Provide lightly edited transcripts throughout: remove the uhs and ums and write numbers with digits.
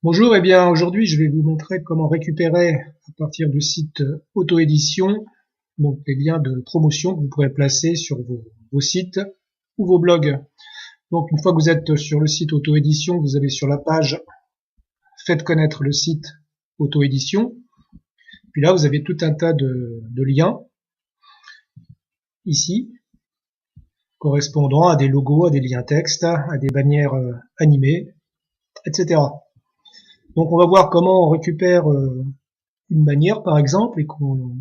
Bonjour, eh bien aujourd'hui je vais vous montrer comment récupérer à partir du site auto-édition donc les liens de promotion que vous pourrez placer sur vos sites ou vos blogs. Donc une fois que vous êtes sur le site auto-édition, vous allez sur la page Faites connaître le site auto-édition. Puis là vous avez tout un tas de liens ici correspondant à des logos, à des liens texte, à des bannières animées, etc. Donc on va voir comment on récupère une bannière par exemple et qu'on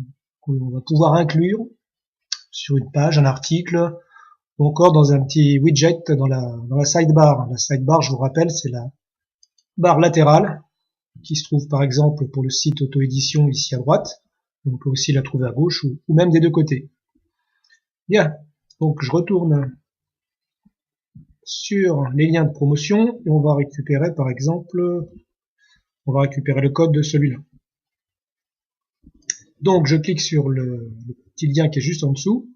va pouvoir inclure sur une page, un article ou encore dans un petit widget dans la sidebar. La sidebar, je vous rappelle, c'est la barre latérale qui se trouve par exemple pour le site auto-édition ici à droite. On peut aussi la trouver à gauche ou même des deux côtés. Bien, donc je retourne sur les liens de promotion et on va récupérer par exemple, on va récupérer le code de celui-là. Donc je clique sur le petit lien qui est juste en dessous,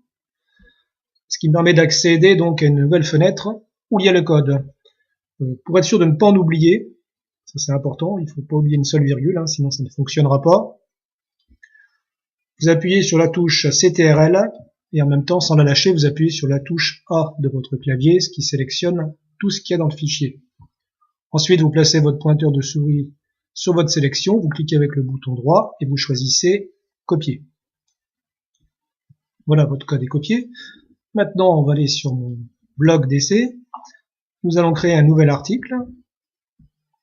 ce qui me permet d'accéder donc à une nouvelle fenêtre où il y a le code. Pour être sûr de ne pas en oublier, ça c'est important, il ne faut pas oublier une seule virgule, sinon ça ne fonctionnera pas. Vous appuyez sur la touche CTRL et en même temps, sans la lâcher, vous appuyez sur la touche A de votre clavier, ce qui sélectionne tout ce qu'il y a dans le fichier. Ensuite, vous placez votre pointeur de souris sur votre sélection, vous cliquez avec le bouton droit et vous choisissez copier. Voilà, votre code est copié. Maintenant, on va aller sur mon blog d'essai. Nous allons créer un nouvel article.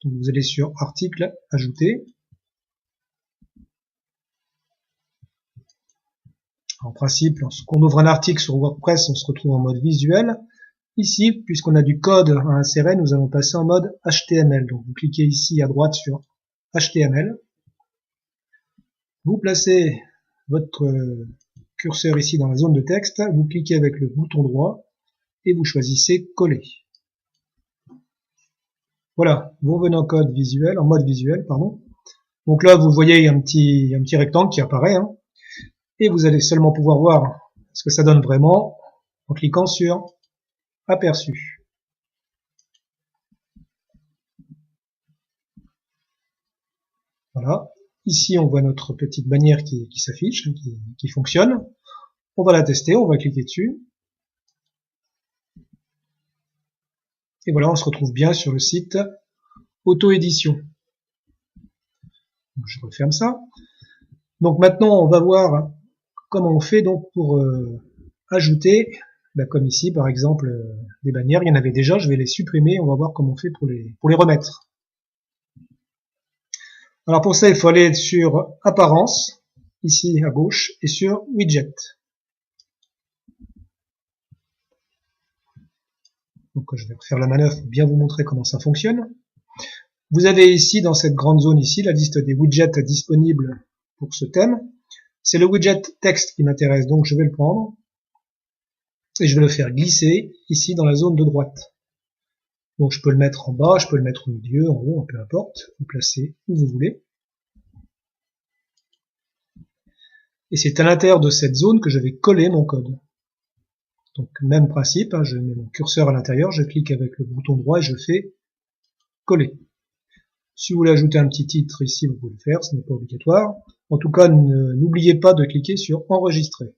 Donc vous allez sur article, ajouter. En principe, lorsqu'on ouvre un article sur WordPress, on se retrouve en mode visuel. Ici, puisqu'on a du code à insérer, nous allons passer en mode HTML. Donc vous cliquez ici à droite sur HTML. Vous placez votre curseur ici dans la zone de texte, vous cliquez avec le bouton droit et vous choisissez coller. Voilà, vous revenez en code visuel, en mode visuel, pardon. Donc là, vous voyez un petit rectangle qui apparaît, et vous allez seulement pouvoir voir ce que ça donne vraiment en cliquant sur aperçu. Voilà, ici on voit notre petite bannière qui s'affiche, qui fonctionne. On va la tester, on va cliquer dessus. Et voilà, on se retrouve bien sur le site auto-édition. Je referme ça. Donc maintenant, on va voir comment on fait donc pour ajouter, comme ici par exemple, des bannières. Il y en avait déjà, je vais les supprimer. On va voir comment on fait pour les remettre. Alors pour ça, il faut aller sur apparence, ici à gauche, et sur widget. Donc je vais refaire la manœuvre pour bien vous montrer comment ça fonctionne. Vous avez ici, dans cette grande zone ici, la liste des widgets disponibles pour ce thème. C'est le widget texte qui m'intéresse, donc je vais le prendre et je vais le faire glisser ici dans la zone de droite. Donc je peux le mettre en bas, je peux le mettre au milieu, en haut, peu importe, vous placez où vous voulez. Et c'est à l'intérieur de cette zone que je vais coller mon code. Donc même principe, je mets mon curseur à l'intérieur, je clique avec le bouton droit et je fais coller. Si vous voulez ajouter un petit titre ici, vous pouvez le faire, ce n'est pas obligatoire. En tout cas, n'oubliez pas de cliquer sur enregistrer.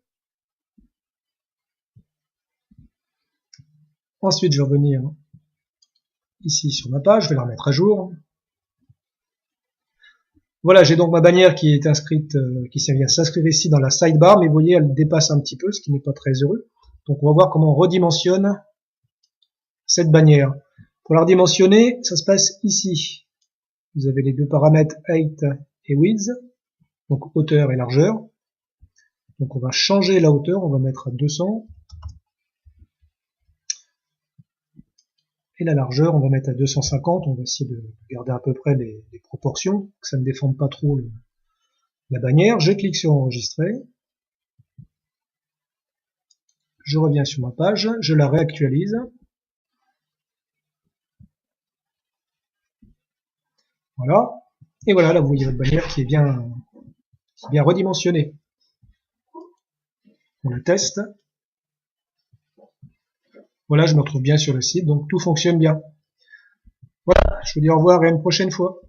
Ensuite, je vais revenir ici sur ma page, je vais la remettre à jour. Voilà, j'ai donc ma bannière qui est inscrite, qui vient s'inscrire ici dans la sidebar, mais vous voyez, elle dépasse un petit peu, ce qui n'est pas très heureux. Donc on va voir comment on redimensionne cette bannière. Pour la redimensionner, ça se passe ici. Vous avez les deux paramètres height et width, donc hauteur et largeur. Donc on va changer la hauteur, on va mettre à 200. Et la largeur, on va mettre à 250. On va essayer de garder à peu près les proportions, que ça ne déforme pas trop la bannière. Je clique sur enregistrer. Je reviens sur ma page, je la réactualise. Voilà. Et voilà, là vous voyez votre bannière qui est bien redimensionnée. On la teste. Voilà, je me retrouve bien sur le site, donc tout fonctionne bien. Voilà, je vous dis au revoir et à une prochaine fois.